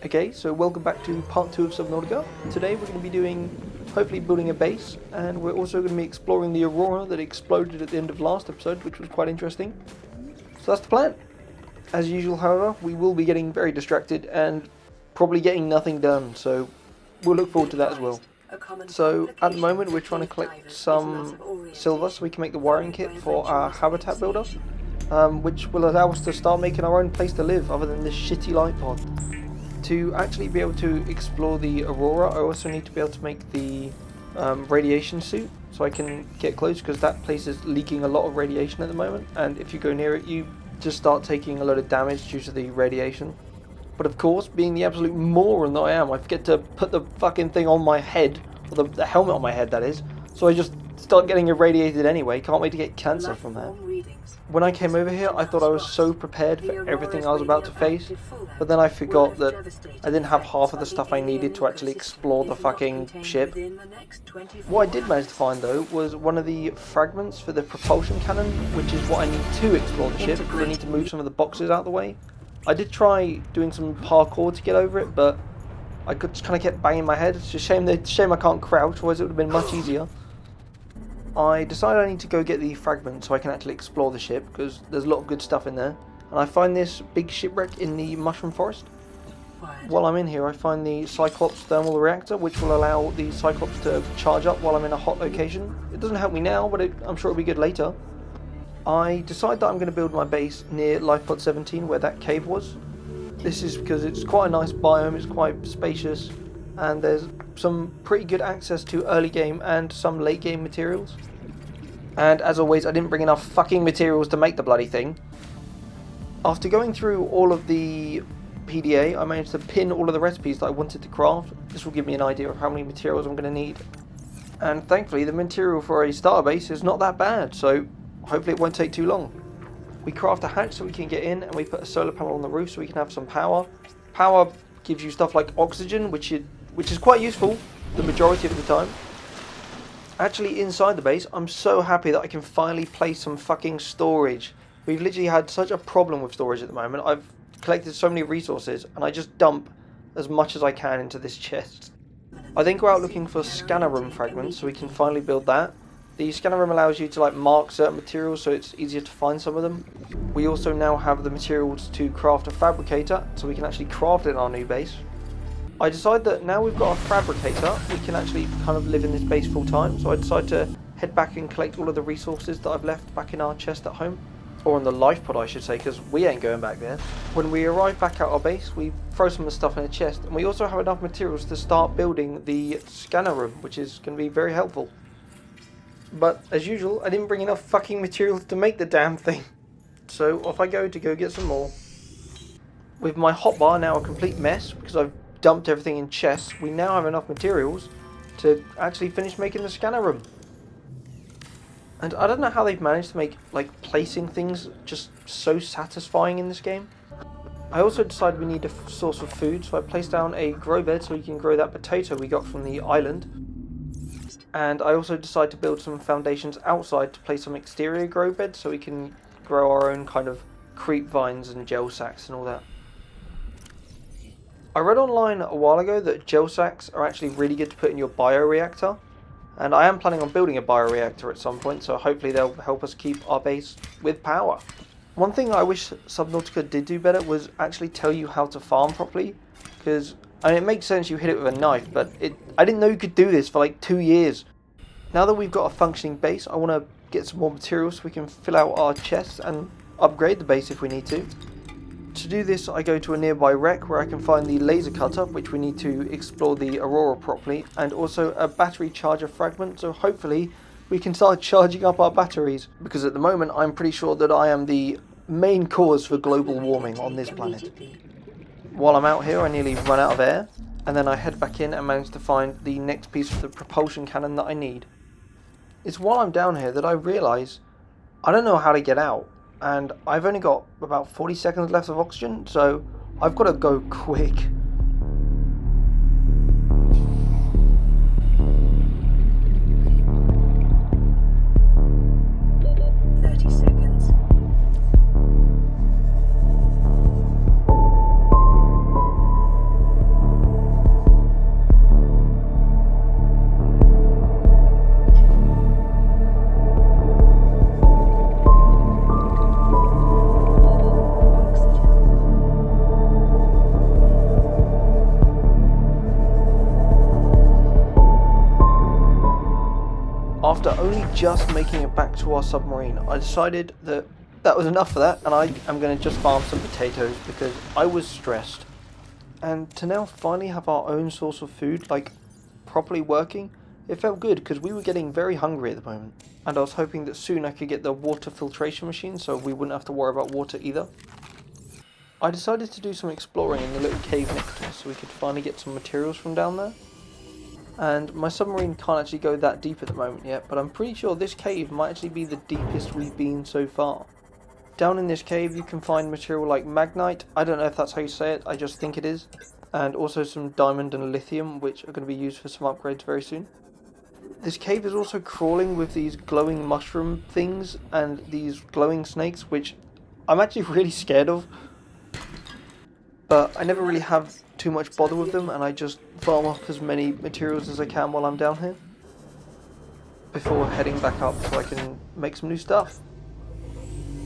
Okay, so welcome back to part 2 of Subnautica. Today we're going to be doing, hopefully building a base, and we're also going to be exploring the Aurora that exploded at the end of last episode, which was quite interesting. So that's the plan. As usual, however, we will be getting very distracted and probably getting nothing done, so we'll look forward to that as well. So at the moment we're trying to collect some silver so we can make the wiring kit for our habitat builder, which will allow us to start making our own place to live other than this shitty light pod. To actually be able to explore the Aurora, I also need to be able to make the radiation suit so I can get close, because that place is leaking a lot of radiation at the moment, and if you go near it you just start taking a lot of damage due to the radiation. But of course, being the absolute moron that I am, I forget to put the fucking thing on my head, or the helmet on my head that is, so I just start getting irradiated anyway. Can't wait to get cancer from that. When I came over here, I thought I was so prepared for everything I was about to face, but then I forgot that I didn't have half of the stuff I needed to actually explore the fucking ship. What I did manage to find though was one of the fragments for the propulsion cannon, which is what I need to explore the ship, because I need to move some of the boxes out of the way. I did try doing some parkour to get over it, but I just kind of kept banging my head. It's a shame I can't crouch, otherwise it would have been much easier. I decided I need to go get the fragment so I can actually explore the ship, because there's a lot of good stuff in there. And I find this big shipwreck in the mushroom forest. While I'm in here, I find the Cyclops thermal reactor, which will allow the Cyclops to charge up while I'm in a hot location. It doesn't help me now, but I'm sure it'll be good later. I decide that I'm going to build my base near Lifepod 17, where that cave was. This is because it's quite a nice biome, it's quite spacious, and there's some pretty good access to early game and some late game materials. And as always, I didn't bring enough fucking materials to make the bloody thing. After going through all of the PDA, I managed to pin all of the recipes that I wanted to craft. This will give me an idea of how many materials I'm going to need. And thankfully, the material for a starter base is not that bad, so hopefully it won't take too long. We craft a hatch so we can get in, and we put a solar panel on the roof so we can have some power. Power gives you stuff like oxygen, which is quite useful the majority of the time. Actually, inside the base, I'm so happy that I can finally place some fucking storage. We've literally had such a problem with storage at the moment. I've collected so many resources, and I just dump as much as I can into this chest. I then go out looking for scanner room fragments so we can finally build that. The scanner room allows you to mark certain materials, so it's easier to find some of them. We also now have the materials to craft a fabricator, so we can actually craft it in our new base. I decide that now we've got a fabricator, we can actually kind of live in this base full time, so I decide to head back and collect all of the resources that I've left back in our chest at home. Or in the life pod I should say, because we ain't going back there. When we arrive back at our base, we throw some of the stuff in a chest, and we also have enough materials to start building the scanner room, which is going to be very helpful. But as usual, I didn't bring enough fucking materials to make the damn thing. So off I go to go get some more. With my hotbar now a complete mess, because I've dumped everything in chests, we now have enough materials to actually finish making the scanner room. And I don't know how they've managed to make placing things just so satisfying in this game. I also decided we need a source of food, so I placed down a grow bed so we can grow that potato we got from the island. And I also decided to build some foundations outside to place some exterior grow beds so we can grow our own kind of creep vines and gel sacks and all that. I read online a while ago that gel sacks are actually really good to put in your bioreactor, and I am planning on building a bioreactor at some point, so hopefully they'll help us keep our base with power. One thing I wish Subnautica did do better was actually tell you how to farm properly, because it makes sense you hit it with a knife, but I didn't know you could do this for 2 years. Now that we've got a functioning base, I want to get some more materials so we can fill out our chests and upgrade the base if we need to. To do this, I go to a nearby wreck where I can find the laser cutter, which we need to explore the Aurora properly, and also a battery charger fragment, so hopefully we can start charging up our batteries, because at the moment I'm pretty sure that I am the main cause for global warming on this planet. While I'm out here, I nearly run out of air, and then I head back in and manage to find the next piece of the propulsion cannon that I need. It's while I'm down here that I realise I don't know how to get out. And I've only got about 40 seconds left of oxygen, so I've got to go quick. after only just making it back to our submarine, I decided that that was enough for that, and I am going to just farm some potatoes because I was stressed. And to now finally have our own source of food, like properly working, it felt good because we were getting very hungry at the moment. And I was hoping that soon I could get the water filtration machine so we wouldn't have to worry about water either. I decided to do some exploring in the little cave next to us so we could finally get some materials from down there. And my submarine can't actually go that deep at the moment yet, but I'm pretty sure this cave might actually be the deepest we've been so far. Down in this cave you can find material like magnite, I don't know if that's how you say it, I just think it is, and also some diamond and lithium, which are going to be used for some upgrades very soon. This cave is also crawling with these glowing mushroom things and these glowing snakes, which I'm actually really scared of, but I never really have too much bother with them, and I just farm up as many materials as I can while I'm down here before heading back up so I can make some new stuff.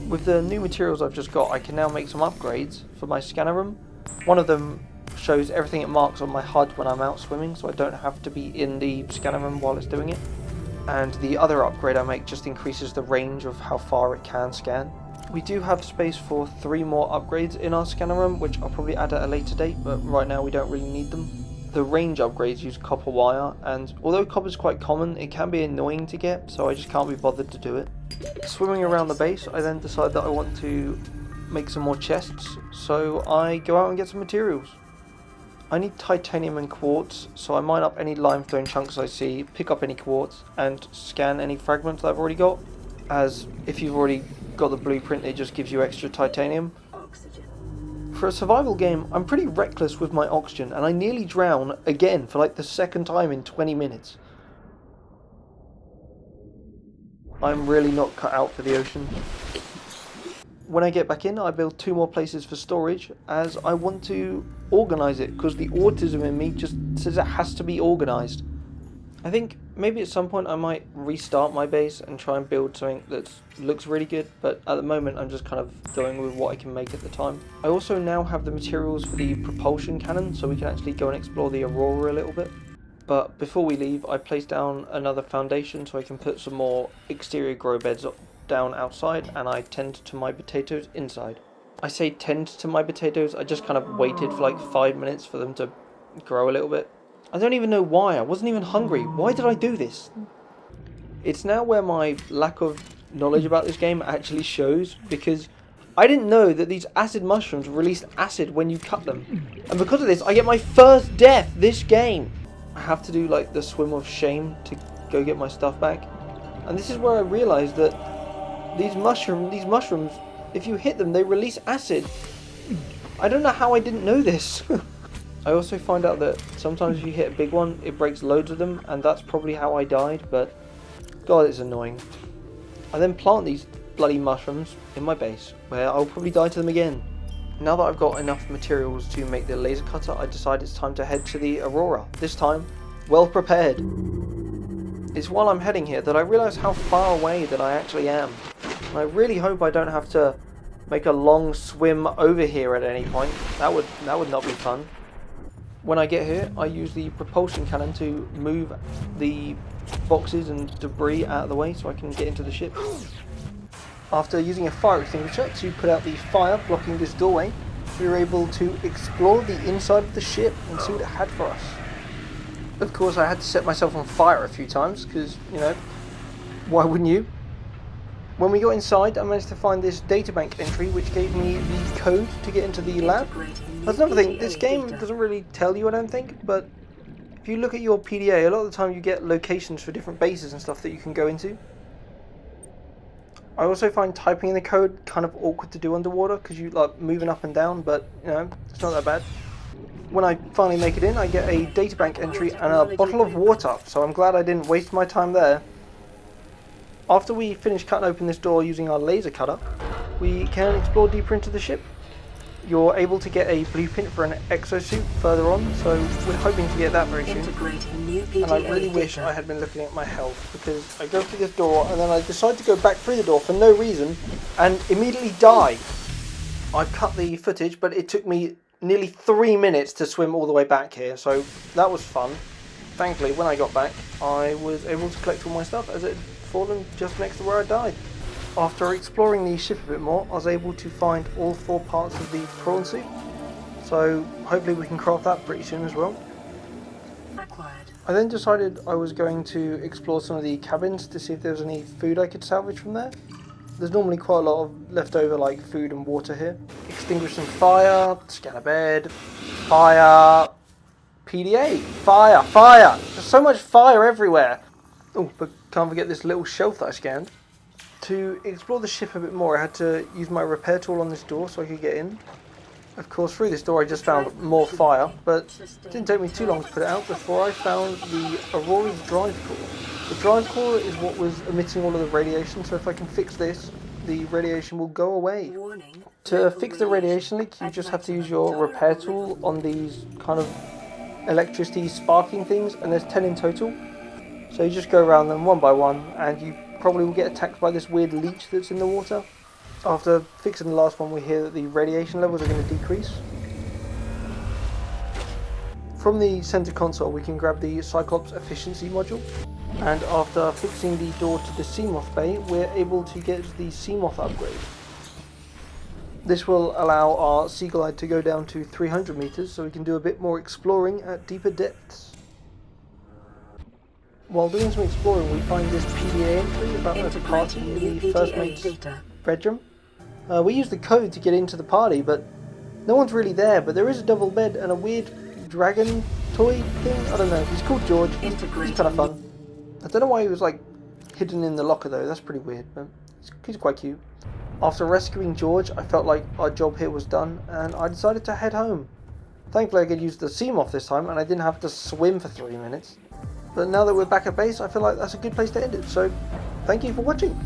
With the new materials I've just got, I can now make some upgrades for my scanner room. One of them shows everything it marks on my HUD when I'm out swimming, so I don't have to be in the scanner room while it's doing it. And the other upgrade I make just increases the range of how far it can scan. We do have space for 3 more upgrades in our scanner room, which I'll probably add at a later date, but right now we don't really need them. The range upgrades use copper wire, and although copper is quite common, it can be annoying to get, so I just can't be bothered to do it. Swimming around the base, I then decide that I want to make some more chests, so I go out and get some materials. I need titanium and quartz, so I mine up any limestone chunks I see, pick up any quartz, and scan any fragments that I've already got, as if you've already got the blueprint, it just gives you extra titanium. For a survival game, I'm pretty reckless with my oxygen, and I nearly drown again for like the second time in 20 minutes. I'm really not cut out for the ocean. When I get back in, I build 2 more places for storage, as I want to organise it, because the autism in me just says it has to be organised. I think maybe at some point I might restart my base and try and build something that looks really good, but at the moment I'm just kind of going with what I can make at the time. I also now have the materials for the propulsion cannon, so we can actually go and explore the Aurora a little bit. But before we leave, I place down another foundation so I can put some more exterior grow beds down outside, and I tend to my potatoes inside. I say tend to my potatoes, I just kind of waited for like 5 minutes for them to grow a little bit. I don't even know why, I wasn't even hungry. Why did I do this? It's now where my lack of knowledge about this game actually shows, because I didn't know that these acid mushrooms release acid when you cut them. And because of this, I get my first death this game. I have to do like the swim of shame to go get my stuff back. And this is where I realised that these mushrooms, if you hit them, they release acid. I don't know how I didn't know this. I also find out that sometimes if you hit a big one, it breaks loads of them, and that's probably how I died, but God, it's annoying. I then plant these bloody mushrooms in my base, where I'll probably die to them again. Now that I've got enough materials to make the laser cutter, I decide it's time to head to the Aurora, this time well prepared. It's while I'm heading here that I realise how far away that I actually am, and I really hope I don't have to make a long swim over here at any point. That would not be fun. When I get here, I use the propulsion cannon to move the boxes and debris out of the way so I can get into the ship. After using a fire extinguisher to put out the fire blocking this doorway, we were able to explore the inside of the ship and see what it had for us. Of course, I had to set myself on fire a few times because, you know, why wouldn't you? When we got inside, I managed to find this databank entry which gave me the code to get into the lab. That's another thing, this game doesn't really tell you, I don't think, but if you look at your PDA, a lot of the time you get locations for different bases and stuff that you can go into. I also find typing in the code kind of awkward to do underwater because you like moving up and down, but you know, it's not that bad. When I finally make it in, I get a databank entry and a bottle of water, so I'm glad I didn't waste my time there. After we finish cutting open this door using our laser cutter, we can explore deeper into the ship. You're able to get a blueprint for an exosuit further on, so we're hoping to get that very soon. And I really wish I had been looking at my health, because I go through this door and then I decide to go back through the door for no reason and immediately die. I've cut the footage, but it took me nearly 3 minutes to swim all the way back here, so that was fun. Thankfully, when I got back, I was able to collect all my stuff as it fallen just next to where I died. After exploring the ship a bit more, I was able to find all 4 parts of the prawn suit. So hopefully we can craft that pretty soon as well. I then decided I was going to explore some of the cabins to see if there was any food I could salvage from there. There's normally quite a lot of leftover like food and water here. Extinguish some fire, scan a bed, fire, PDA, fire, fire! There's so much fire everywhere! Oh, but can't forget this little shelf that I scanned. To explore the ship a bit more, I had to use my repair tool on this door so I could get in. Of course, through this door I just found more fire, but it didn't take me too long to put it out before I found the Aurora's drive core. The drive core is what was emitting all of the radiation, so if I can fix this, the radiation will go away. To fix the radiation leak, you just have to use your repair tool on these kind of electricity sparking things, and there's 10 in total. So you just go around them one by one, and you probably will get attacked by this weird leech that's in the water. After fixing the last one, we hear that the radiation levels are going to decrease. From the center console, we can grab the Cyclops efficiency module, and after fixing the door to the Seamoth bay, we're able to get the Seamoth upgrade. This will allow our Sea Glide to go down to 300 meters, so we can do a bit more exploring at deeper depths. While doing some exploring, we find this PDA entry about a party in the first mate's bedroom. We use the code to get into the party, but no one's really there. But there is a double bed and a weird dragon toy thing. I don't know. He's called George. He's kind of fun. I don't know why he was like hidden in the locker though. That's pretty weird, but he's quite cute. After rescuing George, I felt like our job here was done, and I decided to head home. Thankfully, I could use the Seamoth this time, and I didn't have to swim for 3 minutes. But now that we're back at base, I feel like that's a good place to end it. So, thank you for watching.